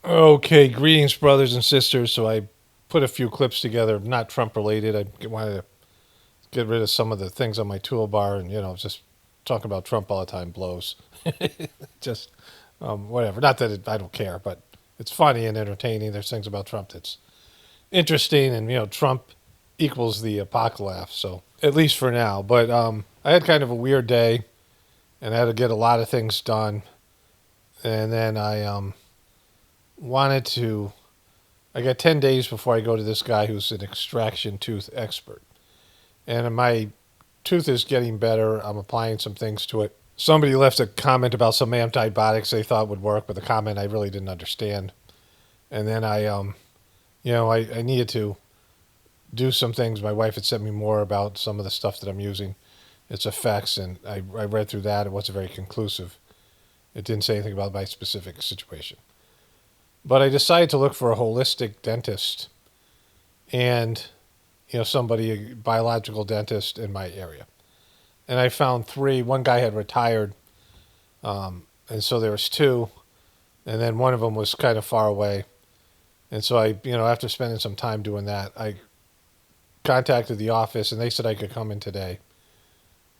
Okay, greetings, brothers and sisters. So I put a few clips together, not Trump related. I wanted to get rid of some of the things on my toolbar, and just talking about Trump all the time blows. Just whatever. Not that I don't care, but it's funny and entertaining. There's things about Trump that's interesting, and Trump equals the apocalypse. So at least for now. But I had kind of a weird day, and I had to get a lot of things done, and then I wanted to. I got 10 days before I go to this guy who's an extraction tooth expert. And my tooth is getting better. I'm applying some things to it. Somebody left a comment about some antibiotics they thought would work, but the comment I really didn't understand. And then I needed to do some things. My wife had sent me more about some of the stuff that I'm using, its effects, and I read through that. It wasn't very conclusive. It didn't say anything about my specific situation. But I decided to look for a holistic dentist and somebody, a biological dentist in my area. And I found three. One guy had retired, and so there was two, and then one of them was kind of far away. And so after spending some time doing that, I contacted the office, and they said I could come in today.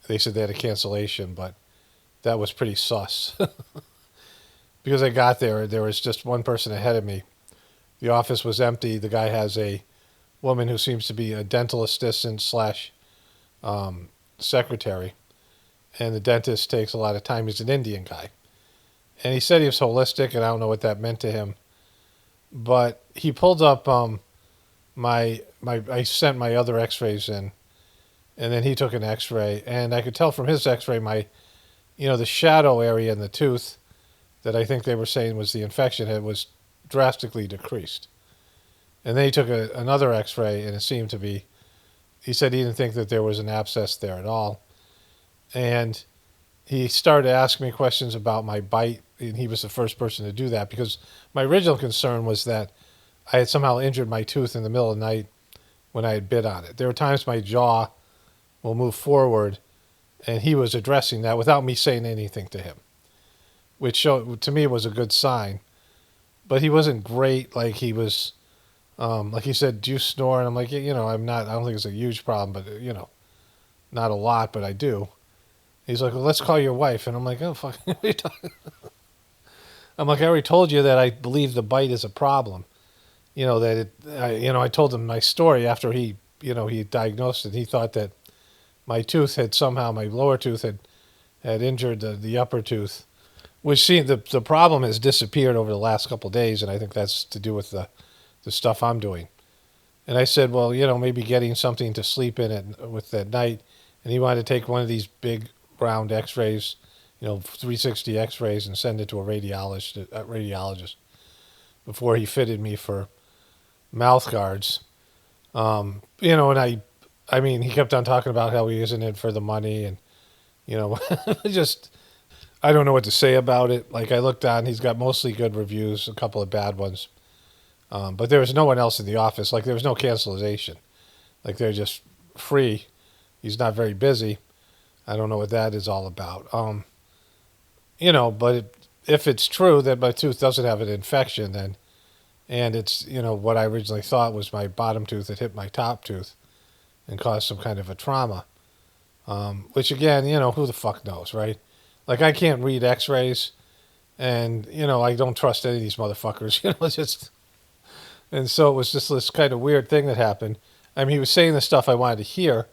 They said they had a cancellation, but that was pretty sus. Because I got there was just one person ahead of me. The office was empty. The guy has a woman who seems to be a dental assistant slash secretary, and the dentist takes a lot of time. He's an Indian guy, and he said he was holistic, and I don't know what that meant to him, but he pulled up my I sent my other X-rays in, and then he took an X-ray, and I could tell from his X-ray the shadow area in the tooth that I think they were saying was the infection was drastically decreased. And then he took another X-ray, and it seemed to be. He said he didn't think that there was an abscess there at all, and he started asking me questions about my bite, and he was the first person to do that because my original concern was that I had somehow injured my tooth in the middle of the night when I had bit on it. There were times my jaw will move forward, and he was addressing that without me saying anything to him, which to me was a good sign. But he wasn't great. Like he was, like he said, "Do you snore?" And I'm like, I'm not. I don't think it's a huge problem, but not a lot, but I do. He's like, "Well, let's call your wife," and I'm like, "Oh fuck." I'm like, "I already told you that I believe the bite is a problem. That I told him my story after he diagnosed it. He thought that my tooth had somehow my lower tooth had injured the upper tooth." Which see the problem has disappeared over the last couple of days, and I think that's to do with the stuff I'm doing. And I said, well, maybe getting something to sleep in it with that night. And he wanted to take one of these big round X-rays, 360 X-rays, and send it to a radiologist before he fitted me for mouth guards. And I mean, he kept on talking about how he isn't in for the money, and just I don't know what to say about it. Like I looked on, he's got mostly good reviews, a couple of bad ones, but there was no one else in the office. Like there was no cancellation. Like they're just free. He's not very busy. I don't know what that is all about. But if it's true that my tooth doesn't have an infection, then and it's what I originally thought was my bottom tooth that hit my top tooth and caused some kind of a trauma. Which again, who the fuck knows, right? Like I can't read X-rays, and I don't trust any of these motherfuckers. It's just, and so it was just this kind of weird thing that happened. I mean, he was saying the stuff I wanted to hear,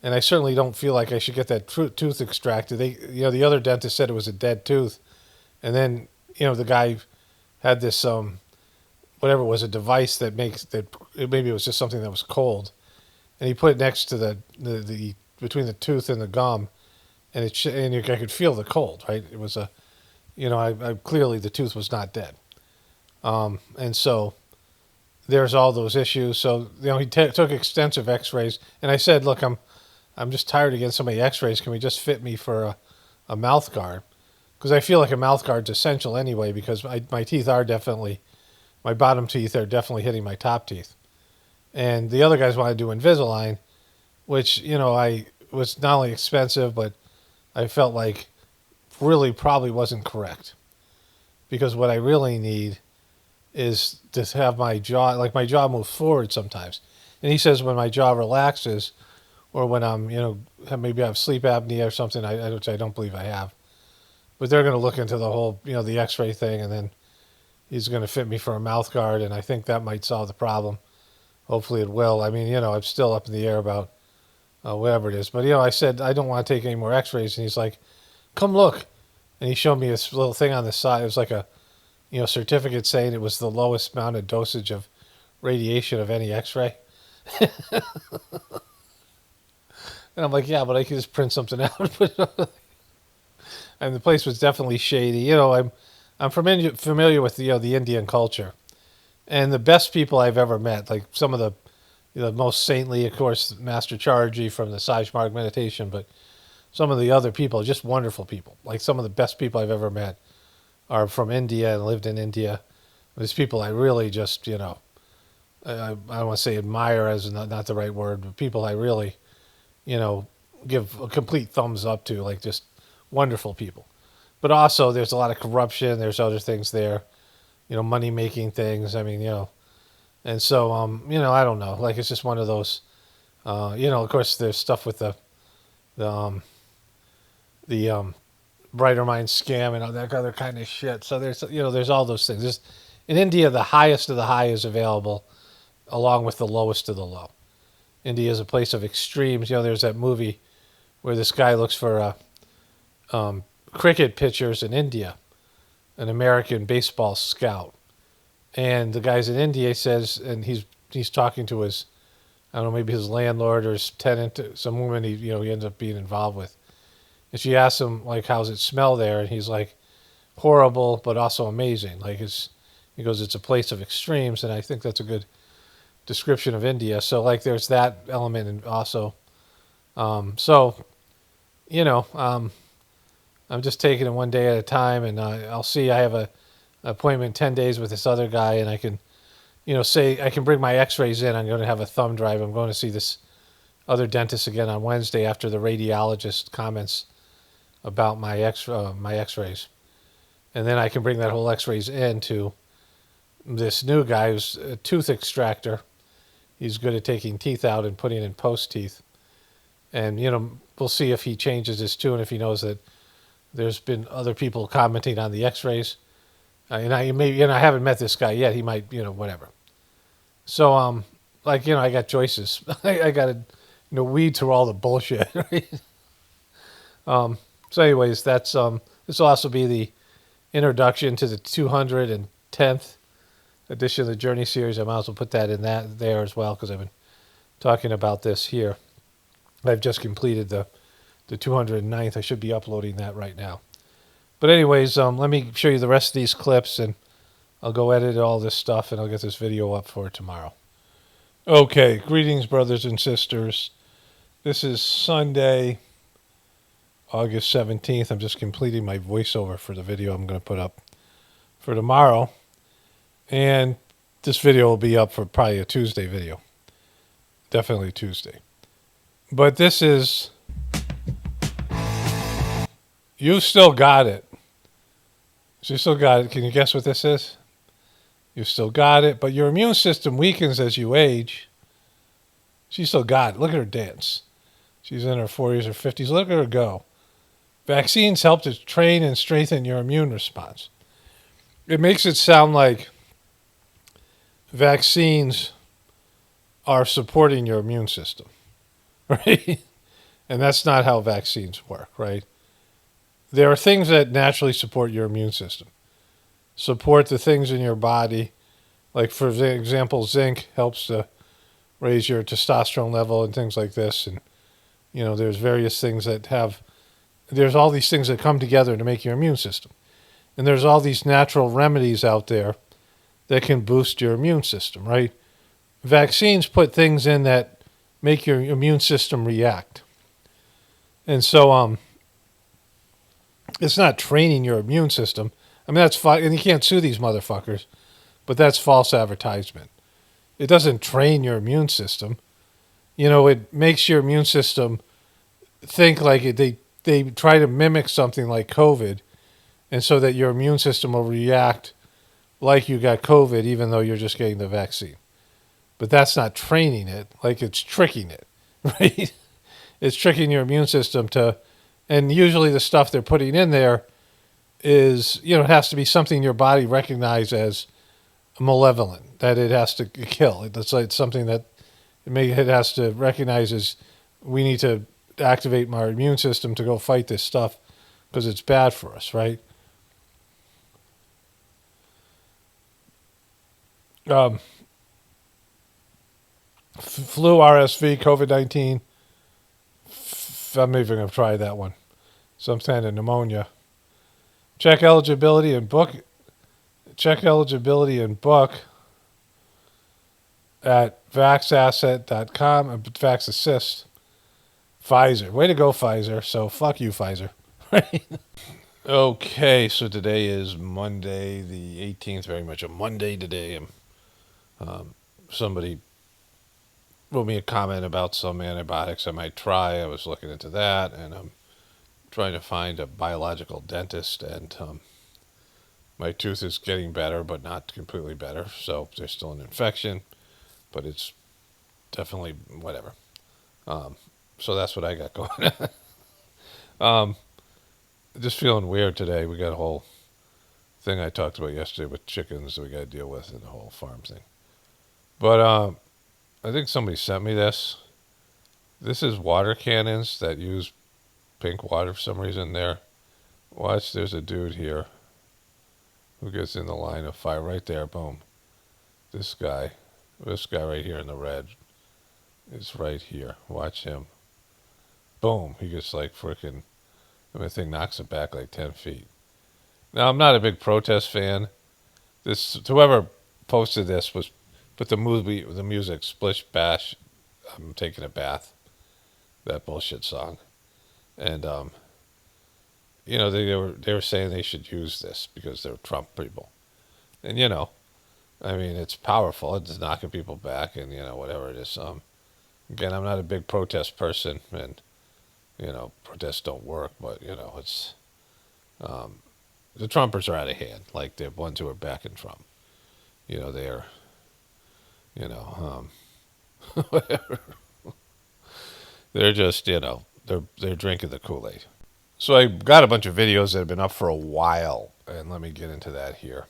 and I certainly don't feel like I should get that tooth extracted. The other dentist said it was a dead tooth, and then the guy had this whatever it was, a device that makes that maybe it was just something that was cold, and he put it next to the between the tooth and the gum, and I could feel the cold. Right, it was I clearly the tooth was not dead, and so there's all those issues. So he took extensive X-rays, and I said, look, I'm just tired of getting so many X-rays. Can we just fit me for a mouth guard? Because I feel like a mouth guard's essential anyway. Because my teeth are definitely, my bottom teeth are definitely hitting my top teeth, and the other guys want to do Invisalign, which I was not only expensive, but I felt like really probably wasn't correct, because what I really need is to have my jaw, like my jaw moves forward sometimes. And he says when my jaw relaxes, or when I'm, maybe I have sleep apnea or something, which I don't believe I have. But they're going to look into the whole, the X-ray thing, and then he's going to fit me for a mouth guard, and I think that might solve the problem. Hopefully it will. I mean, I'm still up in the air about whatever it is. But, I said I don't want to take any more X-rays, and he's like, come look. And he showed me this little thing on the side. It was like a, certificate saying it was the lowest amount of dosage of radiation of any X-ray. And I'm like, yeah, but I could just print something out and put it on. And the place was definitely shady. I'm familiar with the Indian culture, and the best people I've ever met, like some of the most saintly, of course, Master Charji from the Saj Marg meditation, but some of the other people, just wonderful people. Like some of the best people I've ever met are from India and lived in India. These people I really just, I don't want to say admire as not the right word, but people I really, give a complete thumbs up to, like just wonderful people. But also there's a lot of corruption. There's other things there, money making things. I mean, and so, I don't know. Like, it's just one of those, of course there's stuff with the Brighter Mind scam and all that other kind of shit. So there's all those things. In India, the highest of the high is available along with the lowest of the low. India is a place of extremes. There's that movie where this guy looks for cricket pitchers in India, an American baseball scout. And the guy's in India, says, and he's talking to his, I don't know, maybe his landlord or his tenant, some woman he ends up being involved with. And she asks him, like, how's it smell there? And he's like, horrible, but also amazing. Like, he goes, it's a place of extremes, and I think that's a good description of India. So, like, there's that element, and also, I'm just taking it one day at a time, and I'll see. I have an appointment 10 days with this other guy, and I can, say I can bring my X-rays in. I'm going to have a thumb drive. I'm going to see this other dentist again on Wednesday after the radiologist comments about my X-rays, and then I can bring that whole X-rays in to this new guy who's a tooth extractor. He's good at taking teeth out and putting in post teeth, and we'll see if he changes his tune, if he knows that there's been other people commenting on the X-rays, and I haven't met this guy yet. He might, whatever. So I got choices. I got to weed through all the bullshit. Right? So anyways, that's this will also be the introduction to the 210th edition of the Journey series. I might as well put that in there as well, because I've been talking about this here. I've just completed the 209th. I should be uploading that right now. But anyways, let me show you the rest of these clips, and I'll go edit all this stuff, and I'll get this video up for tomorrow. Okay, greetings, brothers and sisters. This is Sunday, August 17th. I'm just completing my voiceover for the video I'm going to put up for tomorrow. And this video will be up for probably a Tuesday video. Definitely Tuesday. But this is... You still got it. You still got it. Can you guess what this is? You still got it, but your immune system weakens as you age. She still got it. Look at her dance. She's in her 40s or 50s. Look at her go. Vaccines help to train and strengthen your immune response. It makes it sound like vaccines are supporting your immune system, right? And that's not how vaccines work, right? There are things that naturally support your immune system. Support the things in your body. Like, for example, zinc helps to raise your testosterone level and things like this. And, there's various things there's all these things that come together to make your immune system. And there's all these natural remedies out there that can boost your immune system, right? Vaccines put things in that make your immune system react. And so, it's not training your immune system. I mean, that's fine, and you can't sue these motherfuckers, but that's false advertisement. It doesn't train your immune system. It makes your immune system think like it. They try to mimic something like COVID, and so that your immune system will react like you got COVID, even though you're just getting the vaccine. But that's not training it, like it's tricking it, right? It's tricking your immune system to, and usually the stuff they're putting in there is, it has to be something your body recognizes as malevolent, that it has to kill. It's like something that it has to recognize as, we need to activate my immune system to go fight this stuff because it's bad for us, right? Flu, RSV, COVID-19. I'm even going to try that one. Some kind of pneumonia. Check eligibility and book. Check eligibility and book at vaxasset.com and VaxAssist. Pfizer. Way to go, Pfizer. So fuck you, Pfizer. Right? Okay, so today is Monday the 18th. Very much a Monday today. Somebody wrote me a comment about some antibiotics I might try. I was looking into that, and I'm trying to find a biological dentist, and my tooth is getting better, but not completely better. So there's still an infection, but it's definitely whatever. So that's what I got going. Just feeling weird today. We got a whole thing I talked about yesterday with chickens that we got to deal with, and the whole farm thing. But I think somebody sent me this. This is water cannons that use pink water for some reason there. Watch, there's a dude here who gets in the line of fire right there. Boom. This guy right here in the red is right here. Watch him. Boom. He gets like freaking, the thing knocks it back like 10 feet. Now, I'm not a big protest fan. Whoever posted this put the music, Splish Bash, I'm taking a bath, that bullshit song. And, they were saying they should use this because they're Trump people. And, it's powerful. It's knocking people back and, whatever it is. Again, I'm not a big protest person, and, protests don't work, but, it's, the Trumpers are out of hand. Like, the ones who are backing Trump. They're, whatever. They're just, they're drinking the Kool-Aid. So I got a bunch of videos that have been up for a while, and let me get into that here.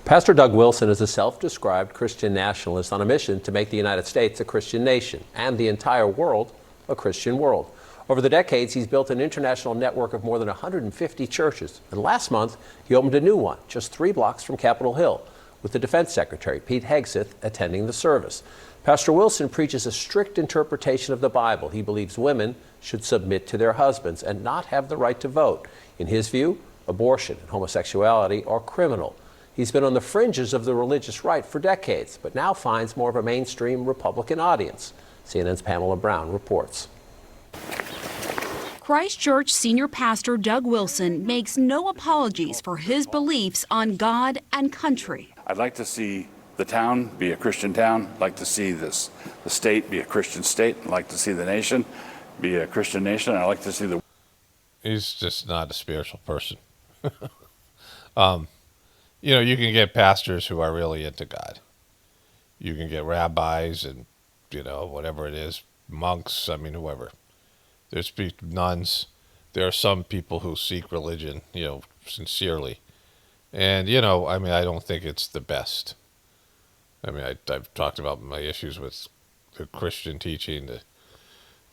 Pastor Doug Wilson is a self-described Christian nationalist on a mission to make the United States a Christian nation and the entire world a Christian world. Over the decades, he's built an international network of more than 150 churches. And last month, he opened a new one just 3 blocks from Capitol Hill, with the Defense Secretary, Pete Hegseth, attending the service. Pastor Wilson preaches a strict interpretation of the Bible. He believes women should submit to their husbands and not have the right to vote. In his view, abortion and homosexuality are criminal. He's been on the fringes of the religious right for decades, but now finds more of a mainstream Republican audience. CNN's Pamela Brown reports. Christchurch senior pastor Doug Wilson makes no apologies for his beliefs on God and country. I'd like to see the town be a Christian town. I'd like to see the state be a Christian state. I'd like to see the nation be a Christian nation. I'd like to see the... He's just not a spiritual person. You can get pastors who are really into God. You can get rabbis and, whatever it is, monks, whoever. There's nuns. There are some people who seek religion, sincerely. And, I don't think it's the best. I've talked about my issues with the Christian teaching,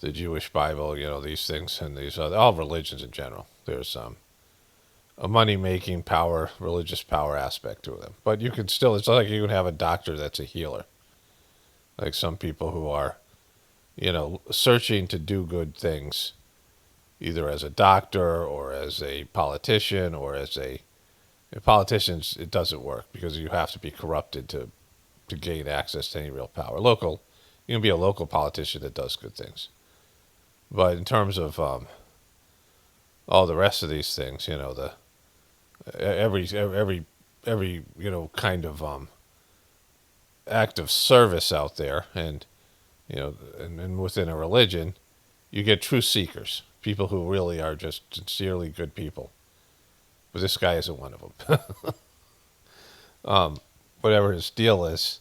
the Jewish Bible, these things, and these all religions in general. There's a money-making power, religious power aspect to them. But you can still, it's like you can have a doctor that's a healer. Like some people who are, searching to do good things, either as a doctor or as a politician or as politicians, it doesn't work because you have to be corrupted to gain access to any real power. You can be a local politician that does good things. But in terms of all the rest of these things, every kind of act of service out there, and and within a religion, you get true seekers, people who really are just sincerely good people. But this guy isn't one of them. whatever his deal is.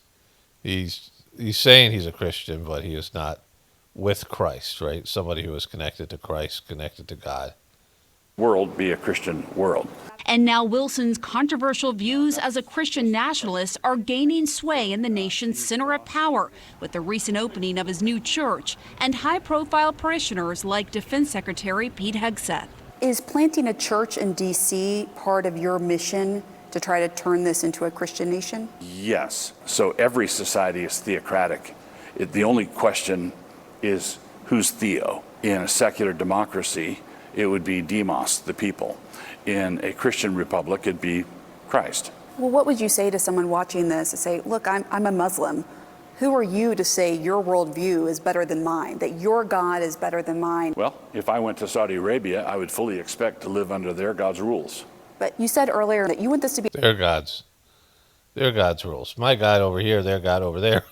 He's saying he's a Christian, but he is not with Christ, right? Somebody who is connected to Christ, connected to God. World be a Christian world. And now Wilson's controversial views as a Christian nationalist are gaining sway in the nation's center of power with the recent opening of his new church and high-profile parishioners like Defense Secretary Pete Hegseth. Is planting a church in D.C. part of your mission to try to turn this into a Christian nation? Yes. So every society is theocratic. The only question is who's theo? In a secular democracy, it would be demos, the people. In a Christian republic, it'd be Christ. Well, what would you say to someone watching this and say, look, I'm a Muslim. Who are you to say your worldview is better than mine, that your God is better than mine? Well, if I went to Saudi Arabia, I would fully expect to live under their God's rules. But you said earlier that you want this to be Their God's rules. My God over here, their God over there.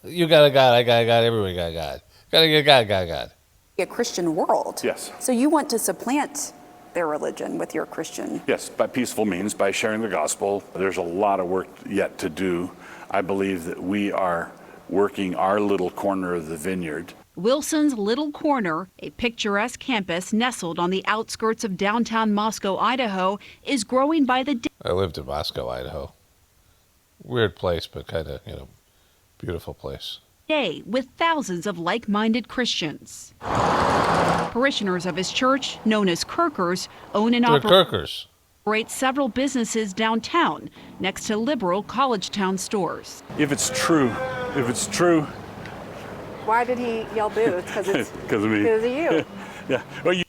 You got a God, I got a God, everybody got a God. Gotta get God. a Christian world. Yes. So you want to supplant their religion with your Christian. Yes, by peaceful means, by sharing the gospel. There's a lot of work yet to do. I believe that we are working our little corner of the vineyard. Wilson's Little Corner, a picturesque campus nestled on the outskirts of downtown Moscow, Idaho, is growing by the day. I lived in Moscow, Idaho. Weird place, but kind of, beautiful place. With thousands of like-minded Christians. Parishioners of his church, known as Kirkers, own and They're Kirkers. operate several businesses downtown next to liberal college town stores. If it's true, Why did he yell boo? Because it's because of me. because of you. Yeah. Well,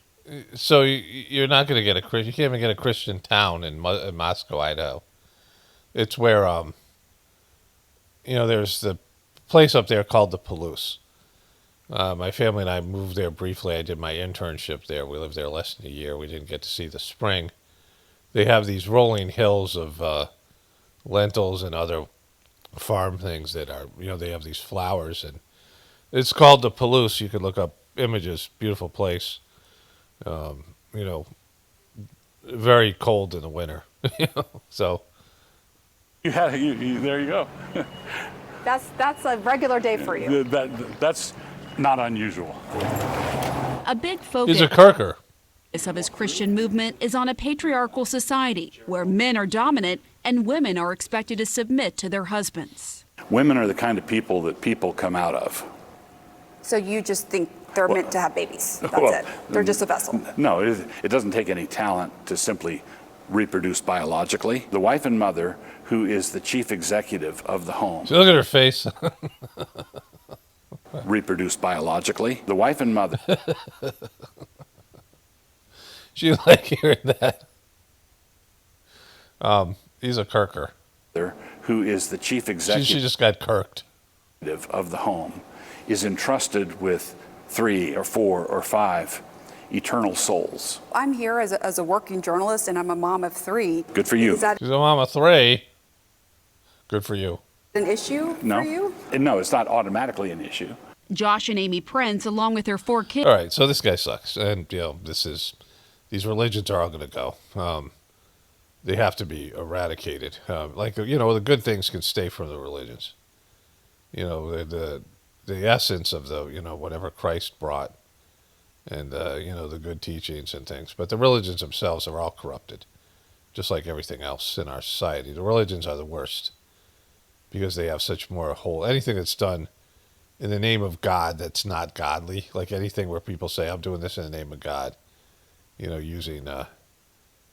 So you're not going to get you can't even get a Christian town in Moscow, Idaho. It's where, there's the place up there called the Palouse. My family and I moved there briefly. I did my internship there. We lived there less than a year. We didn't get to see the spring. They have these rolling hills of lentils and other farm things that are, they have these flowers. And it's called the Palouse. You could look up images. Beautiful place. Very cold in the winter. So. there you go. That's a regular day for you. That's not unusual. A big focus He's a Kirker. of his Christian movement is on a patriarchal society where men are dominant and women are expected to submit to their husbands. Women are the kind of people that people come out of. So you just think they're meant to have babies. That's Well, it. They're just a vessel. No, it doesn't take any talent to simply reproduce biologically. The wife and mother, who is the chief executive of the home, See, look at her face. reproduce biologically. The wife and mother. She like hearing that. He's a Kirker. Who is the chief She executive just got kirked. of the home, is entrusted with 3 or 4 or 5 eternal souls. I'm here as a working journalist, and I'm a mom of 3. Good for you. Is that She's a mom of 3. Good for you. an issue No, for you? no, it's not automatically an issue. Josh and Amy Prince, along with their 4 kids, All right, so this guy sucks, and these religions are all going to go. They have to be eradicated. The good things can stay from the religions. The essence of the whatever Christ brought, and the good teachings and things. But the religions themselves are all corrupted, just like everything else in our society. The religions are the worst because they have such more anything that's done in the name of God that's not godly, like anything where people say, I'm doing this in the name of God, using,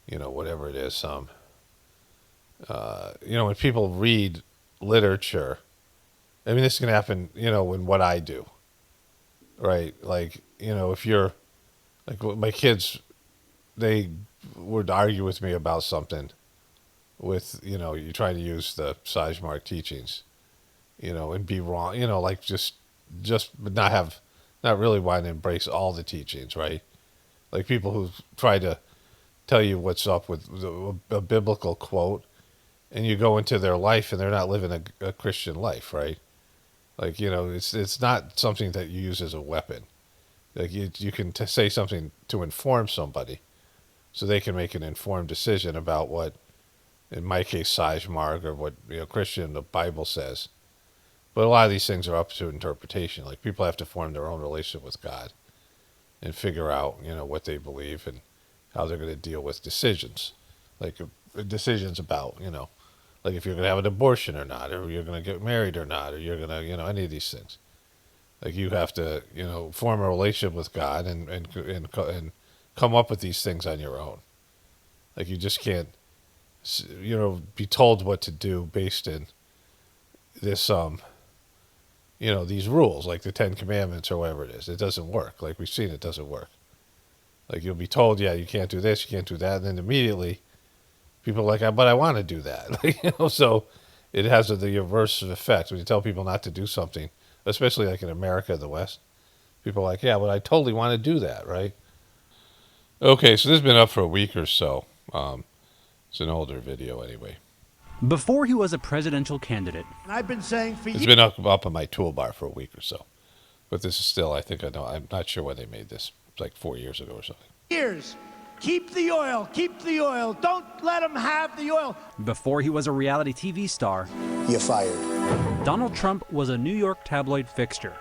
whatever it is. When people read literature, I mean, this can happen, in what I do, right? Like, if you're, like my kids, they would argue with me about something with, you try to use the Sizemore teachings, and be wrong, like just not really want to embrace all the teachings, right? Like people who try to tell you what's up with a biblical quote, and you go into their life and they're not living a Christian life, right? Like, it's not something that you use as a weapon. Like you can say something to inform somebody so they can make an informed decision about what in my case, Sajmarg, or what Christian the Bible says. But a lot of these things are up to interpretation. Like people have to form their own relationship with God and figure out what they believe and how they're going to deal with decisions, like decisions about like if you're going to have an abortion or not, or you're going to get married or not, or you're going to any of these things. Like you have to form a relationship with God and come up with these things on your own. Like you just can't be told what to do based in this these rules, like the 10 Commandments or whatever it is. It doesn't work. Like we've seen, it doesn't work. Like you'll be told, yeah, you can't do this, you can't do that, and then immediately people are like, but I want to do that. So it has the reverse effect. When you tell people not to do something, especially like in America, the West, people are like, yeah, but I totally want to do that, right? Okay, so this has been up for a week or so. It's an older video anyway. Before he was a presidential candidate, And I've been saying for It's been up on my toolbar for a week or so. But this is still, I'm not sure when they made this. It's like 4 years ago or something. years, keep the oil, don't let them have the oil. before he was a reality TV star, You're fired. Donald Trump was a New York tabloid fixture.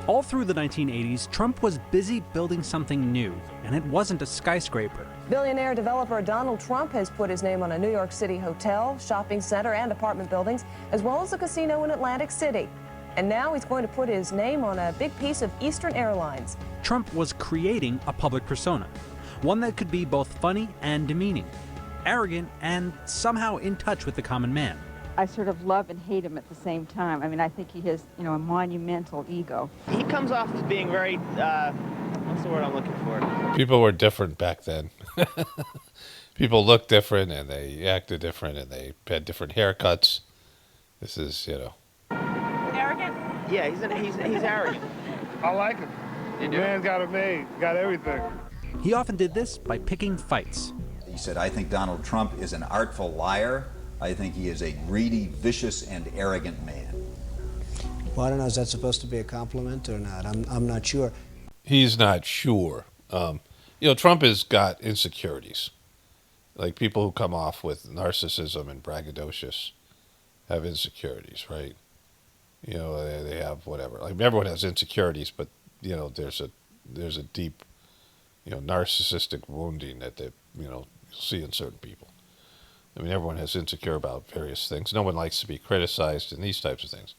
All through the 1980s, Trump was busy building something new, and it wasn't a skyscraper. Billionaire developer Donald Trump has put his name on a New York City hotel, shopping center, and apartment buildings, as well as a casino in Atlantic City. And now he's going to put his name on a big piece of Eastern Airlines. Trump was creating a public persona, one that could be both funny and demeaning, arrogant and somehow in touch with the common man. I sort of love and hate him at the same time. I mean, I think he has, a monumental ego. He comes off as being very, what's the word I'm looking for? People were different back then. People looked different and they acted different and they had different haircuts. This is, Arrogant? Yeah, he's arrogant. I like him. You do? Man's got it made, got everything. He often did this by picking fights. He said, I think Donald Trump is an artful liar. I think he is a greedy, vicious, and arrogant man. Well, I don't know, is that supposed to be a compliment or not? I'm not sure. He's not sure. Trump has got insecurities. Like people who come off with narcissism and braggadocious have insecurities, right? They have whatever. Like everyone has insecurities, but there's a deep, narcissistic wounding that you'll see in certain people. I mean, everyone has insecure about various things. No one likes to be criticized and these types of things.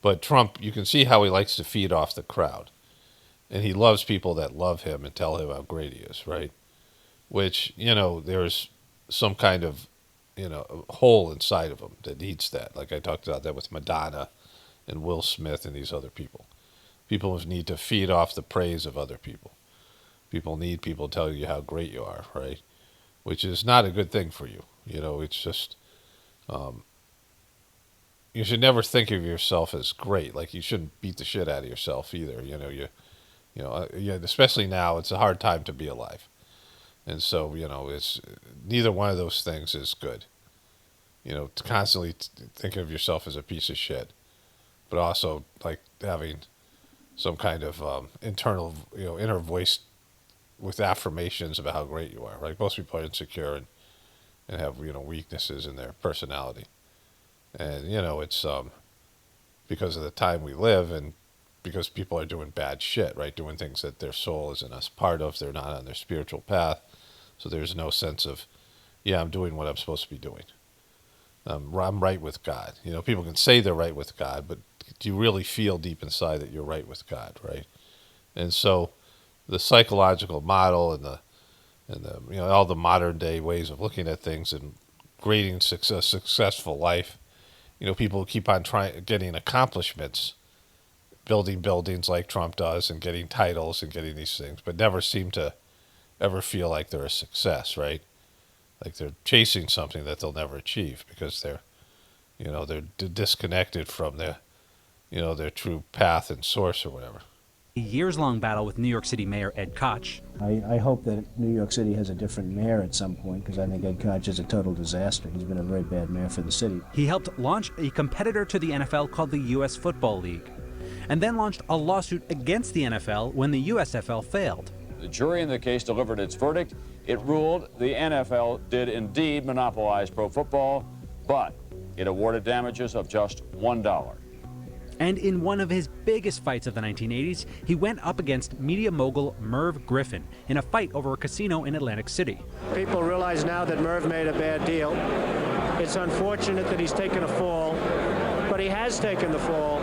But Trump, you can see how he likes to feed off the crowd. And he loves people that love him and tell him how great he is, right? Which, there's some kind of, hole inside of him that needs that. Like I talked about that with Madonna and Will Smith and these other people. People need to feed off the praise of other people. People need people to tell you how great you are, right? Which is not a good thing for you. It's just, you should never think of yourself as great. Like you shouldn't beat the shit out of yourself either. Especially now, it's a hard time to be alive. And so, it's neither one of those things is good. To constantly think of yourself as a piece of shit, but also like having some kind of internal, inner voice with affirmations about how great you are. Right? Most people are insecure and have weaknesses in their personality, and it's because of the time we live and because people are doing bad shit, right? Doing things that their soul isn't as part of. They're not on their spiritual path, so there's no sense of, I'm doing what I'm supposed to be doing. I'm right with God. People can say they're right with God, but do you really feel deep inside that you're right with God, right? And so the psychological model and the all the modern day ways of looking at things and grading successful life, people keep on getting accomplishments, building buildings like Trump does and getting titles and getting these things, but never seem to ever feel like they're a success, right? Like they're chasing something that they'll never achieve because they're disconnected from their true path and source or whatever. A years-long battle with New York City Mayor Ed Koch. I hope that New York City has a different mayor at some point, because I think Ed Koch is a total disaster. He's been a very bad mayor for the city. He helped launch a competitor to the NFL called the U.S. Football League, and then launched a lawsuit against the NFL when the USFL failed. The jury in the case delivered its verdict It ruled the NFL did indeed monopolize pro football, but it awarded damages of just $1. And in one of his biggest fights of the 1980s, he went up against media mogul Merv Griffin in a fight over a casino in Atlantic City. People realize now that Merv made a bad deal. It's unfortunate that he's taken a fall, but he has taken the fall.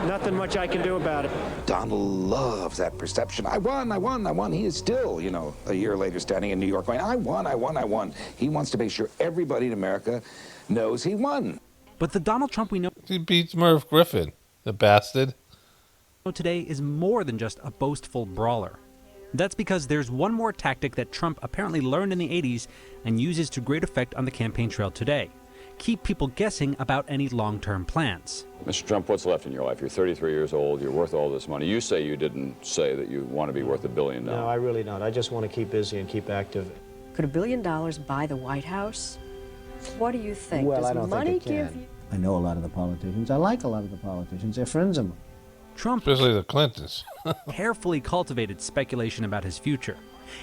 Nothing much I can do about it. Donald loves that perception. I won, I won, I won. He is still, a year later standing in New York going, I won, I won, I won. He wants to make sure everybody in America knows he won. But the Donald Trump we know He beats Merv Griffin, the bastard. Today is more than just a boastful brawler. That's because there's one more tactic that Trump apparently learned in the 80s and uses to great effect on the campaign trail today. Keep people guessing about any long-term plans. Mr. Trump, what's left in your life? You're 33 years old. You're worth all this money. You say you didn't say that you want to be worth $1 billion now. No, I really don't. I just want to keep busy and keep active. Could $1 billion buy the White House? What do you think? Well, Does I don't money think it give can. you... I know a lot of the politicians. I like a lot of the politicians. They're friends of mine. Trump, especially the Clintons, carefully cultivated speculation about his future.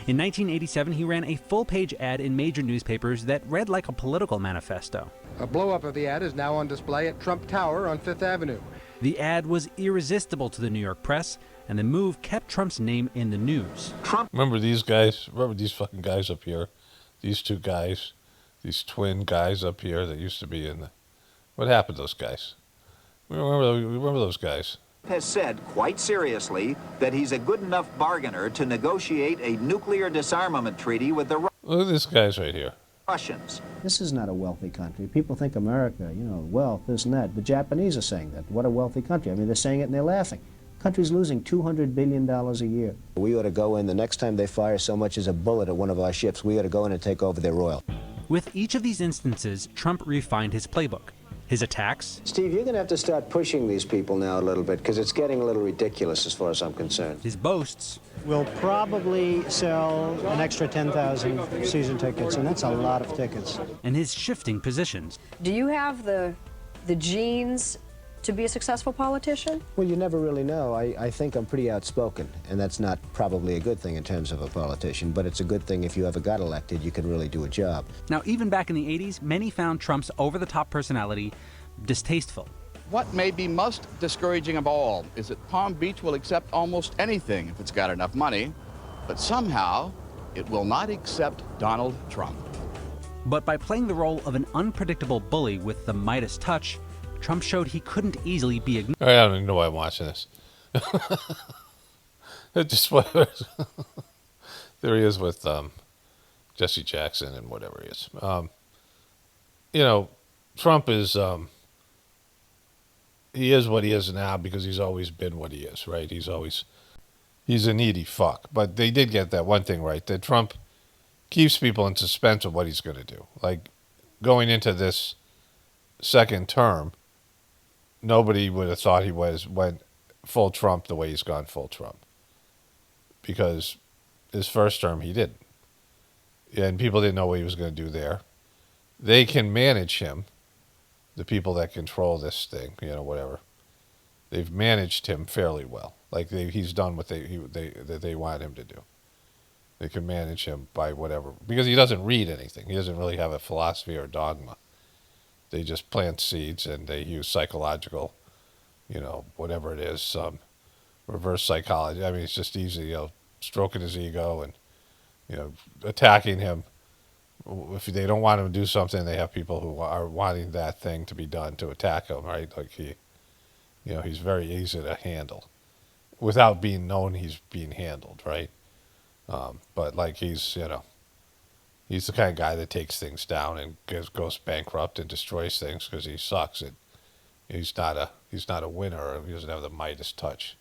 In 1987, he ran a full-page ad in major newspapers that read like a political manifesto. A blow-up of the ad is now on display at Trump Tower on Fifth Avenue. The ad was irresistible to the New York press, and the move kept Trump's name in the news. Remember these guys? Remember these fucking guys up here? These two guys, these twin guys up here that used to be in the... What happened to those guys? Remember those guys? Has said quite seriously that he's a good enough bargainer to negotiate a nuclear disarmament treaty with the Look at these guys right here. Russians. This is not a wealthy country. People think America, wealth, this and that. The Japanese are saying that. What a wealthy country. I mean, they're saying it and they're laughing. The country's losing $200 billion a year. We ought to go in, the next time they fire so much as a bullet at one of our ships, we ought to go in and take over their oil. With each of these instances, Trump refined his playbook. His attacks. Steve, you're going to have to start pushing these people now a little bit, because it's getting a little ridiculous as far as I'm concerned. His boasts. We'll probably sell an extra 10,000 season tickets, and that's a lot of tickets. And his shifting positions. Do you have the genes to be a successful politician? Well, you never really know. I think I'm pretty outspoken, and that's not probably a good thing in terms of a politician, but it's a good thing if you ever got elected, you can really do a job. Now, even back in the 80s, many found Trump's over-the-top personality distasteful. What may be most discouraging of all is that Palm Beach will accept almost anything if it's got enough money, but somehow it will not accept Donald Trump. But by playing the role of an unpredictable bully with the Midas touch, Trump showed he couldn't easily be ignored. I don't even know why I'm watching this. It just there he is with Jesse Jackson and whatever he is. Trump is he is what he is now because he's always been what he is, right? He's a needy fuck. But they did get that one thing right, that Trump keeps people in suspense of what he's going to do. Like going into this second term, nobody would have thought he went full Trump the way he's gone full Trump. Because his first term, he didn't. And people didn't know what he was going to do there. They can manage him, the people that control this thing, whatever. They've managed him fairly well. Like he's done what they want him to do. They can manage him by whatever. Because he doesn't read anything. He doesn't really have a philosophy or dogma. They just plant seeds and they use psychological, whatever it is, reverse psychology. I mean, it's just easy, stroking his ego and, attacking him. If they don't want him to do something, they have people who are wanting that thing to be done to attack him, right? Like he's very easy to handle without being known he's being handled, right? But like he's the kind of guy that takes things down and goes bankrupt and destroys things because he sucks. He's not a winner. He doesn't have the Midas touch.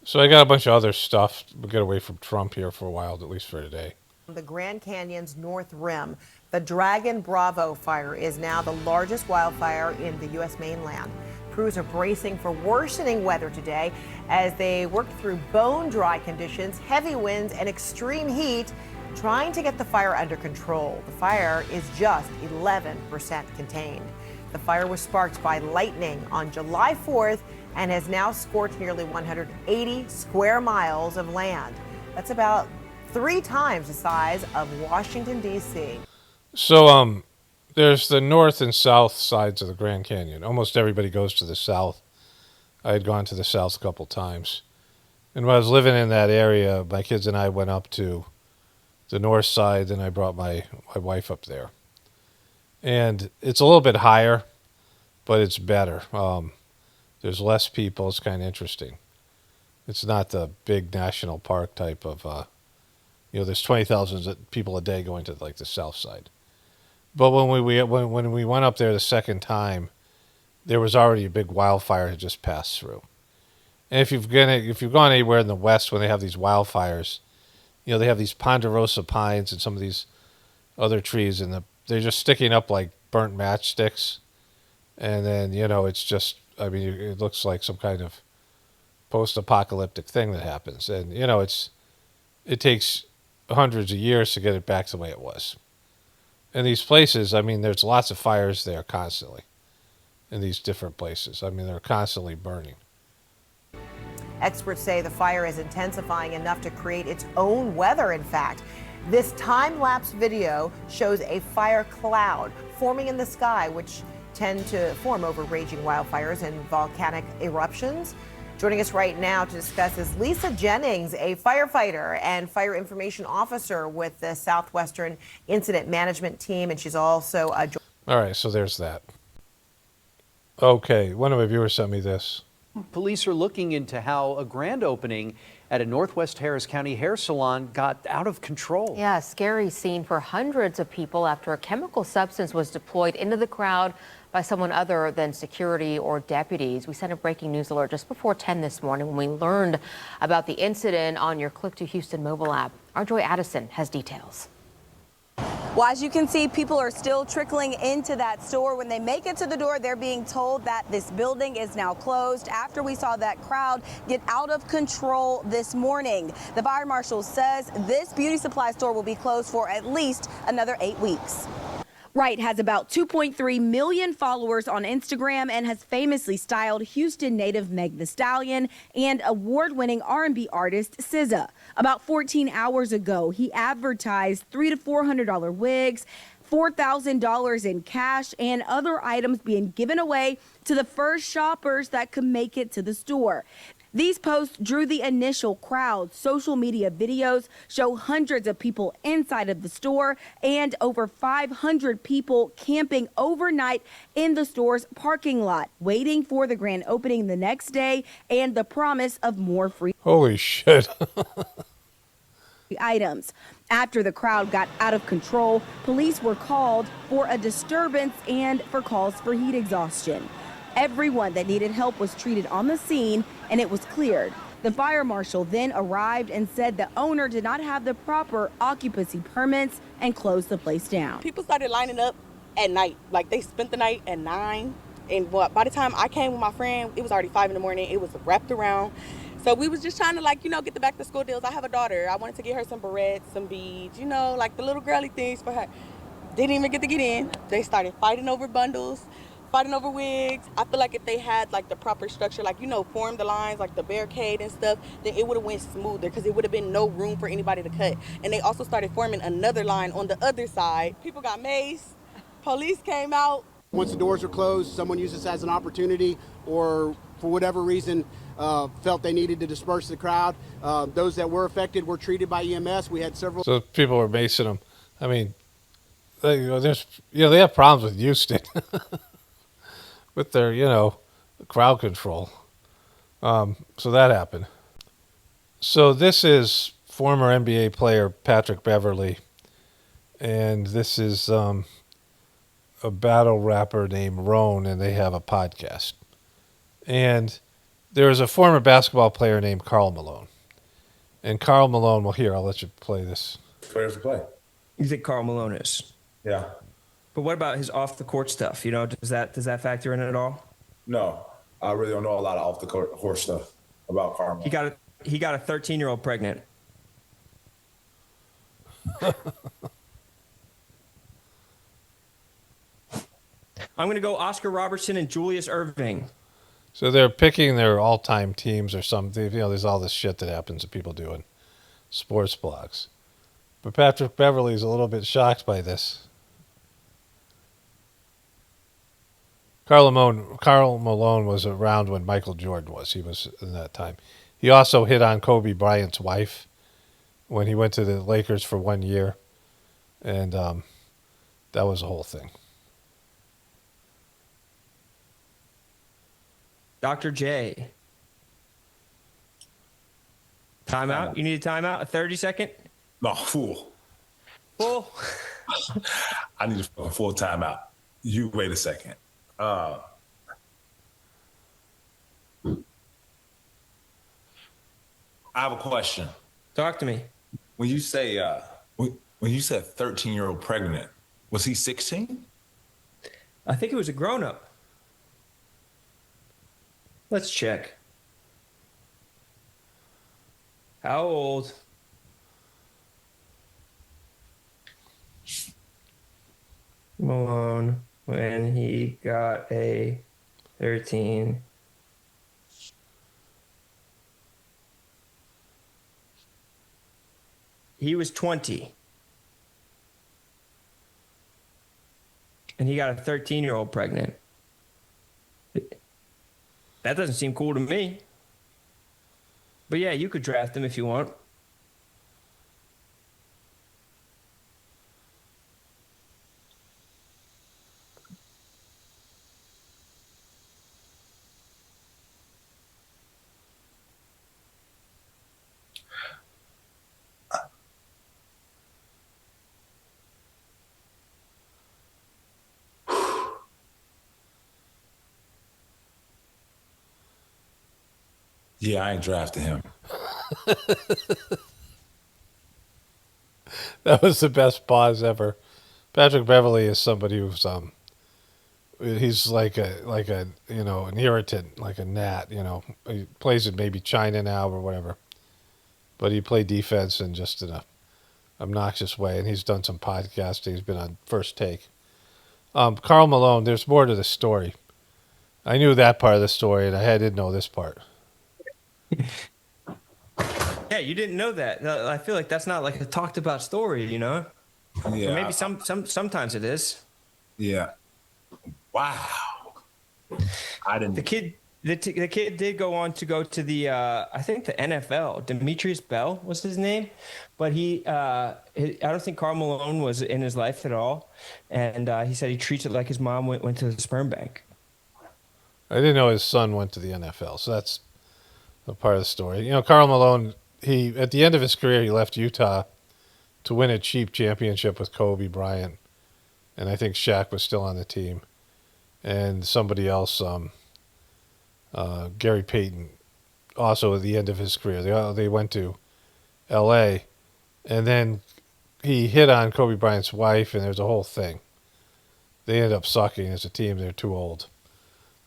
So I got a bunch of other stuff. We'll get away from Trump here for a while, at least for today. The Grand Canyon's North Rim, the Dragon Bravo fire is now the largest wildfire in the U.S. mainland. Crews are bracing for worsening weather today as they work through bone-dry conditions, heavy winds, and extreme heat, trying to get the fire under control. The fire is just 11% contained. The fire was sparked by lightning on July 4th and has now scorched nearly 180 square miles of land. That's about 3 times the size of Washington, D.C. So, there's the north and south sides of the Grand Canyon. Almost everybody goes to the south. I had gone to the south a couple times. And when I was living in that area, my kids and I went up to the north side, and I brought my wife up there. And it's a little bit higher, but it's better. There's less people. It's kind of interesting. It's not the big national park type of, there's 20,000 people a day going to like the south side. But when we went up there the second time, there was already a big wildfire had just passed through. And if you've gone anywhere in the West when they have these wildfires, they have these ponderosa pines and some of these other trees, and they're just sticking up like burnt matchsticks. And then, it's just, it looks like some kind of post-apocalyptic thing that happens. And, it takes hundreds of years to get it back to the way it was. And these places, there's lots of fires there constantly in these different places. They're constantly burning. Experts say the fire is intensifying enough to create its own weather, in fact. This time-lapse video shows a fire cloud forming in the sky, which tend to form over raging wildfires and volcanic eruptions. Joining us right now to discuss is Lisa Jennings, a firefighter and fire information officer with the Southwestern Incident Management Team, and she's also a... All right, so there's that. Okay, one of my viewers sent me this. Police are looking into how a grand opening at a Northwest Harris County hair salon got out of control. Yeah, a scary scene for hundreds of people after a chemical substance was deployed into the crowd by someone other than security or deputies. We sent a breaking news alert just before 10 this morning when we learned about the incident on your Click to Houston mobile app. Our Joy Addison has details. Well, as you can see, people are still trickling into that store. When they make it to the door, they're being told that this building is now closed after we saw that crowd get out of control this morning. The fire marshal says this beauty supply store will be closed for at least another 8 weeks. Wright has about 2.3 million followers on Instagram and has famously styled Houston native Meg Thee Stallion and award-winning R&B artist SZA. About 14 hours ago, he advertised $300 to $400 wigs, $4,000 in cash, and other items being given away to the first shoppers that could make it to the store. These posts drew the initial crowd. Social media videos show hundreds of people inside of the store and over 500 people camping overnight in the store's parking lot, waiting for the grand opening the next day and the promise of more free Holy shit. items. After the crowd got out of control, police were called for a disturbance and for calls for heat exhaustion. Everyone that needed help was treated on the scene and it was cleared. The fire marshal then arrived and said the owner did not have the proper occupancy permits and closed the place down. People started lining up at night. Like they spent the night at 9. And by the time I came with my friend, it was already 5 in the morning. It was wrapped around. So we was just trying to get the back to school deals. I have a daughter. I wanted to get her some barrettes, some beads, like the little girly things for her. Didn't even get to get in. They started fighting over bundles, fighting over wigs. I feel like if they had the proper structure, form the lines, like the barricade and stuff, then it would have went smoother because it would have been no room for anybody to cut. And they also started forming another line on the other side. People got maced. Police came out. Once the doors were closed, someone used this as an opportunity or for whatever reason felt they needed to disperse the crowd. Those that were affected were treated by EMS. We had several. So people were macing them. They have problems with Houston with their, crowd control. So that happened. So this is former NBA player Patrick Beverley, and this is a battle rapper named Roan, and they have a podcast. And there is a former basketball player named Karl Malone. And Karl Malone, well, here, I'll let you play this. Players to play. You think Karl Malone is? Yeah. But what about his off the court stuff? Does that factor in it at all? No, I really don't know a lot of off the court stuff about Karl Malone. He got a 13-year-old pregnant. I'm going to go Oscar Robertson and Julius Erving. So they're picking their all-time teams or something. There's all this shit that happens to people doing sports blogs. But Patrick Beverley is a little bit shocked by this. Karl Malone was around when Michael Jordan was. He was in that time. He also hit on Kobe Bryant's wife when he went to the Lakers for 1 year. And that was the whole thing. Dr. J. Timeout? You need a timeout? A 30-second? No, fool. Full? I need a full timeout. You wait a second. I have a question. Talk to me. When you say when you said 13-year-old pregnant, was he 16? I think it was a grown-up. Let's check. How old? Malone when he got a 13. He was 20. And he got a 13-year-old pregnant. That doesn't seem cool to me. But yeah, you could draft him if you want. Yeah, I ain't drafting him. That was the best pause ever. Patrick Beverley is somebody who's he's like a an irritant, like a gnat. He plays in maybe China now or whatever, but he played defense in just an obnoxious way. And he's done some podcasting. He's been on First Take. Karl Malone. There's more to the story. I knew that part of the story, and I didn't know this part. Yeah, you didn't know that. I feel like that's not like a talked about story, Yeah. Or maybe sometimes it is. Yeah. Wow. I didn't. The kid did go on to go to the I think the NFL. Demetrius Bell was his name, but I don't think Karl Malone was in his life at all, and he said he treats it like his mom went to the sperm bank. I didn't know his son went to the NFL, so that's a part of the story. Karl Malone, at the end of his career, he left Utah to win a cheap championship with Kobe Bryant, and I think Shaq was still on the team, and somebody else, Gary Payton, also at the end of his career. They went to L.A., and then he hit on Kobe Bryant's wife, and there's a whole thing. They ended up sucking as a team. They're too old.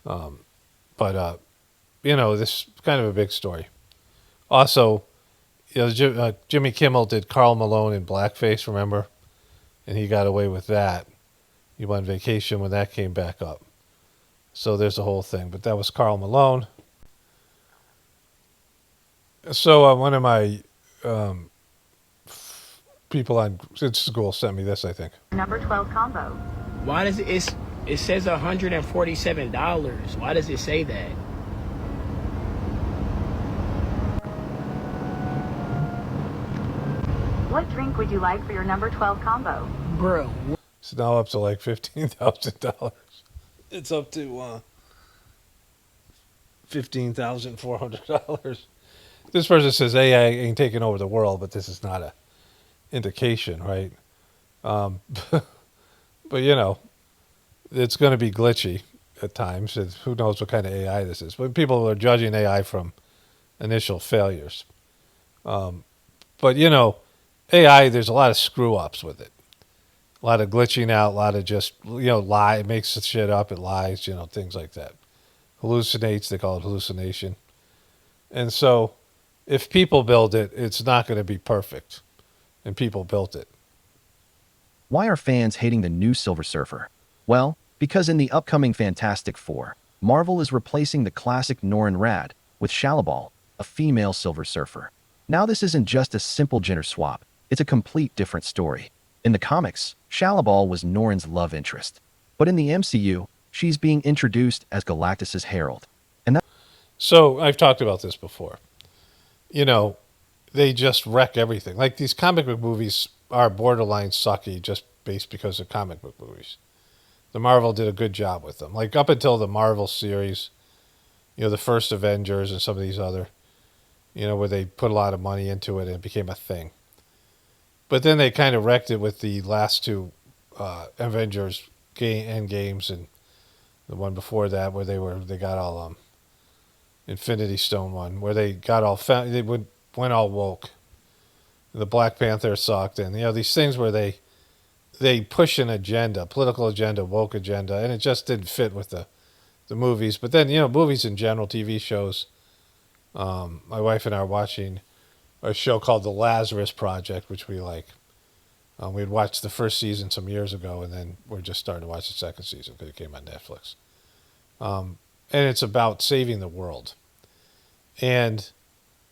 But this is kind of a big story. Also, Jimmy Kimmel did Karl Malone in blackface, remember? And he got away with that. He went on vacation when that came back up. So there's the whole thing. But that was Karl Malone. So one of my people on school sent me this, I think. Number 12 combo. Why does it says $147? Why does it say that? What drink would you like for your number 12 combo? Bro. It's now up to like $15,000. It's up to $15,400. This person says AI ain't taking over the world, but this is not a indication, right? But it's going to be glitchy at times. Who knows what kind of AI this is? But people are judging AI from initial failures. But AI, there's a lot of screw ups with it. A lot of glitching out, a lot of just, lie. It makes the shit up, it lies, things like that. Hallucinates, they call it hallucination. And so if people build it, it's not going to be perfect. And people built it. Why are fans hating the new Silver Surfer? Well, because in the upcoming Fantastic Four, Marvel is replacing the classic Norrin Rad with Shalabal, a female Silver Surfer. Now this isn't just a simple gender swap, it's a complete different story. In the comics, Shalabal was Norrin's love interest. But in the MCU, she's being introduced as Galactus's herald. And So I've talked about this before. You know, they just wreck everything. Like these comic book movies are borderline sucky just based because of comic book movies. The Marvel did a good job with them. Like up until the Marvel series, the first Avengers and some of these other, where they put a lot of money into it and it became a thing. But then they kind of wrecked it with the last two Avengers end games and the one before that where they got all Infinity Stone one where they got all they went all woke. The Black Panther sucked, and these things where they push an agenda, political agenda, woke agenda, and it just didn't fit with the movies. But then movies in general, TV shows. My wife and I are watching a show called The Lazarus Project, which we like. We had watched the first season some years ago, and then we're just starting to watch the second season because it came on Netflix. And it's about saving the world. And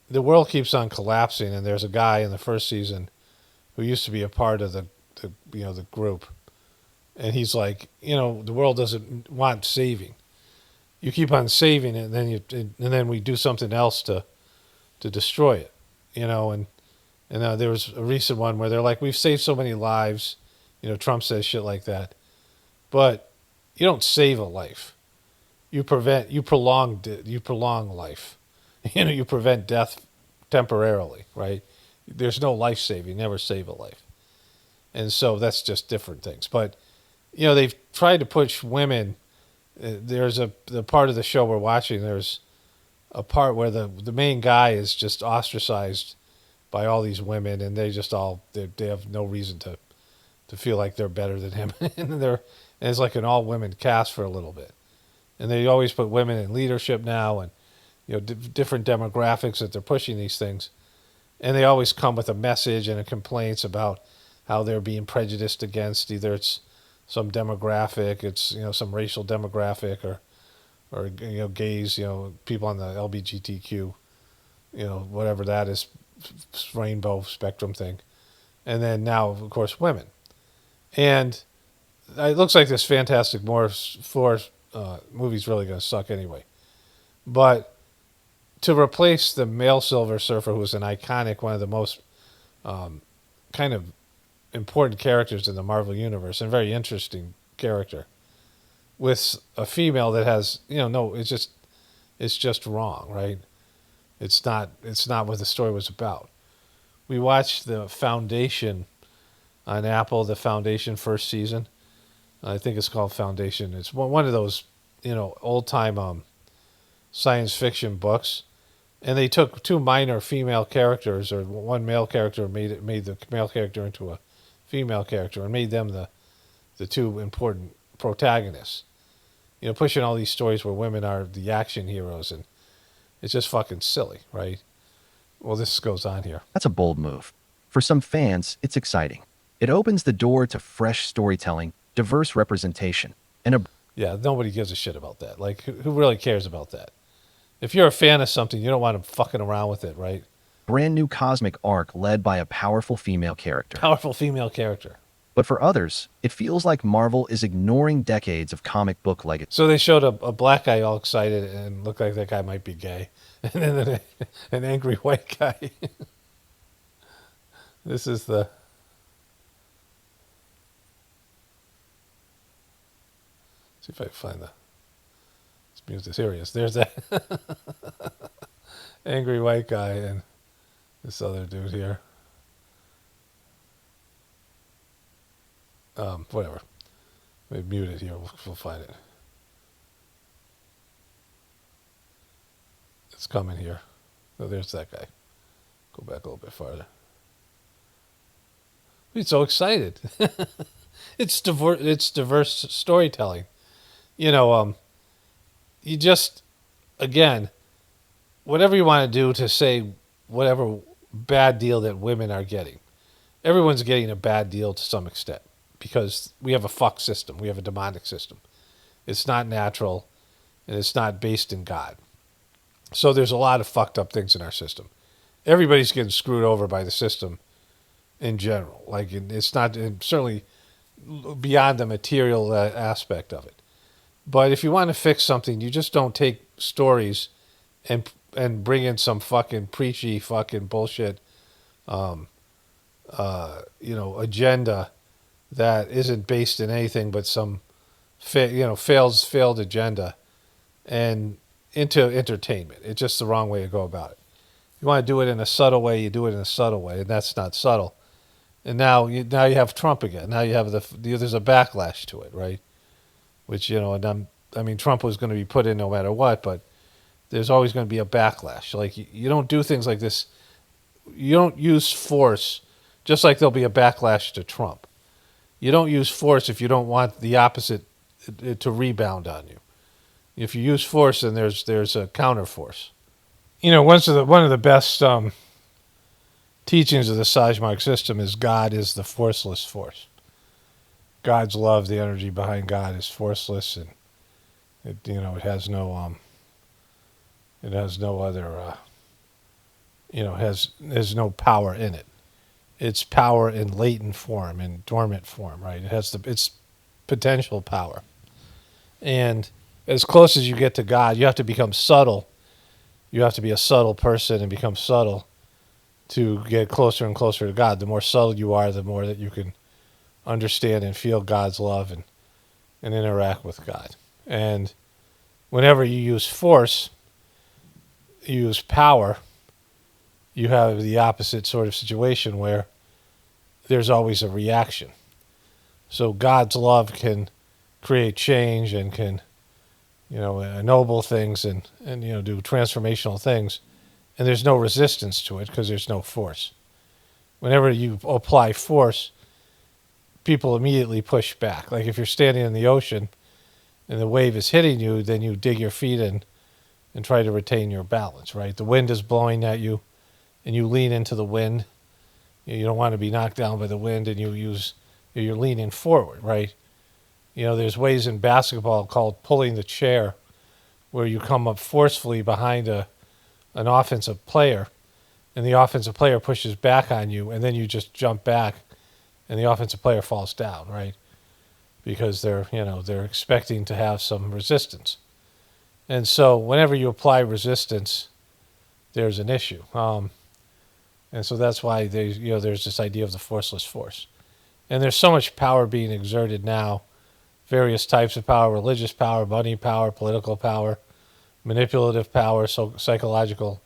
the world keeps on collapsing, and there's a guy in the first season who used to be a part of the group. And he's like, the world doesn't want saving. You keep on saving it, and then we do something else to destroy it. And there was a recent one where they're like, we've saved so many lives. Trump says shit like that. But you don't save a life. You prolong life. You prevent death temporarily, right? There's no life saving. Never save a life. And so that's just different things. But, they've tried to push women. There's the part of the show we're watching, there's a part where the main guy is just ostracized by all these women, and they just they have no reason to feel like they're better than him. and it's like an all-women cast for a little bit. And they always put women in leadership now, and different demographics that they're pushing these things. And they always come with a message and a complaints about how they're being prejudiced against. Either it's some demographic, it's some racial demographic, or gays, people on the LGBTQ, whatever that is, rainbow spectrum thing. And then now, of course, women. And it looks like this Fantastic Four movie's really going to suck anyway. But to replace the male Silver Surfer, who was an iconic, one of the most kind of important characters in the Marvel Universe, and very interesting character, with a female that has, it's just wrong, right? It's not what the story was about. We watched The Foundation on Apple, The Foundation first season. I think it's called Foundation. It's one of those, old-time science fiction books. And they took two minor female characters, or one male character, made the male character into a female character, and made them the two important protagonists. Pushing all these stories where women are the action heroes, and it's just fucking silly, right? Well, this goes on here. That's a bold move. For some fans, it's exciting. It opens the door to fresh storytelling, diverse representation, and yeah, nobody gives a shit about that. Like, who really cares about that? If you're a fan of something, you don't want them fucking around with it, right? brand new cosmic arc led by a powerful female character. But for others, it feels like Marvel is ignoring decades of comic book legacy. So they showed a black guy all excited and looked like that guy might be gay. And then an angry white guy. This is the... See if I can find the... Let's mute this. Here he is. There's that angry white guy and this other dude here. Whatever. Let me mute it here. We'll find it. It's coming here. Oh, there's that guy. Go back a little bit farther. He's so excited. It's diverse storytelling. You know, you just, again, whatever you want to do to say whatever bad deal that women are getting. Everyone's getting a bad deal to some extent because we have a fuck system. We have a demonic system. It's not natural and it's not based in God. So there's a lot of fucked up things in our system. Everybody's getting screwed over by the system. in general. Like it's not certainly beyond the material aspect of it. But if you want to fix something, you just don't take stories and bring in some fucking preachy fucking bullshit, agenda that isn't based in anything but some failed agenda and into entertainment. It's just the wrong way to go about it. You want to do it in a subtle way, you do it in a subtle way, and that's not subtle. And now you have Trump again. Now you have there's a backlash to it, right? Which Trump was going to be put in no matter what, but there's always going to be a backlash. Like you don't do things like this. You don't use force, just like there'll be a backlash to Trump. You don't use force if you don't want the opposite to rebound on you. If you use force, then there's a counter force. One of the best teachings of the Sajmark system is God is the forceless force. God's love, the energy behind God, is forceless, and it has no other has no power in it. It's power in latent form, in dormant form, right? It has its potential power, and as close as you get to God, you have to become subtle. You have to be a subtle person and become subtle to get closer and closer to God. The more subtle you are, the more that you can understand and feel God's love and interact with God. And whenever you use force, you use power, you have the opposite sort of situation where there's always a reaction. So God's love can create change and can ennoble things and do transformational things, and there's no resistance to it because there's no force. Whenever you apply force, people immediately push back. Like if you're standing in the ocean and the wave is hitting you, then you dig your feet in and try to retain your balance, right? The wind is blowing at you and you lean into the wind. You don't want to be knocked down by the wind, and you're leaning forward, right? There's ways in basketball called pulling the chair, where you come up forcefully behind an offensive player, and the offensive player pushes back on you, and then you just jump back, and the offensive player falls down, right? Because they're expecting to have some resistance. And so whenever you apply resistance, there's an issue. And so that's why there's this idea of the forceless force. And there's so much power being exerted now, various types of power: religious power, money power, political power, manipulative power, psychological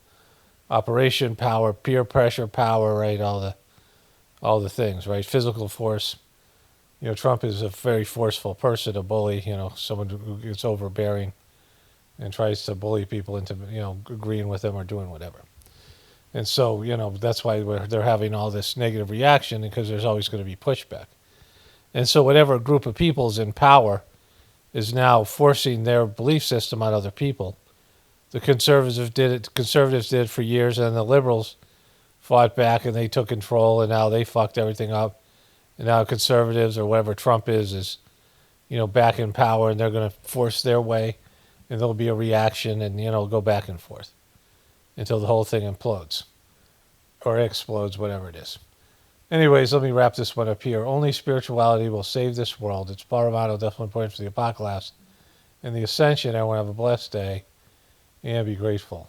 operation power, peer pressure power, right? All the things, right? Physical force. Trump is a very forceful person, a bully, someone who gets overbearing and tries to bully people into, agreeing with him or doing whatever. And so, that's why they're having all this negative reaction, because there's always going to be pushback. And so whatever group of people is in power is now forcing their belief system on other people. The conservatives did it for years, and the liberals fought back and they took control, and now they fucked everything up. And now conservatives, or whatever Trump is back in power, and they're going to force their way, and there'll be a reaction, and go back and forth until the whole thing implodes or explodes, whatever it is. Anyways, let me wrap this one up here. Only spirituality will save this world. It's paramount, definitely important for the apocalypse and the ascension. Everyone have a blessed day and be grateful.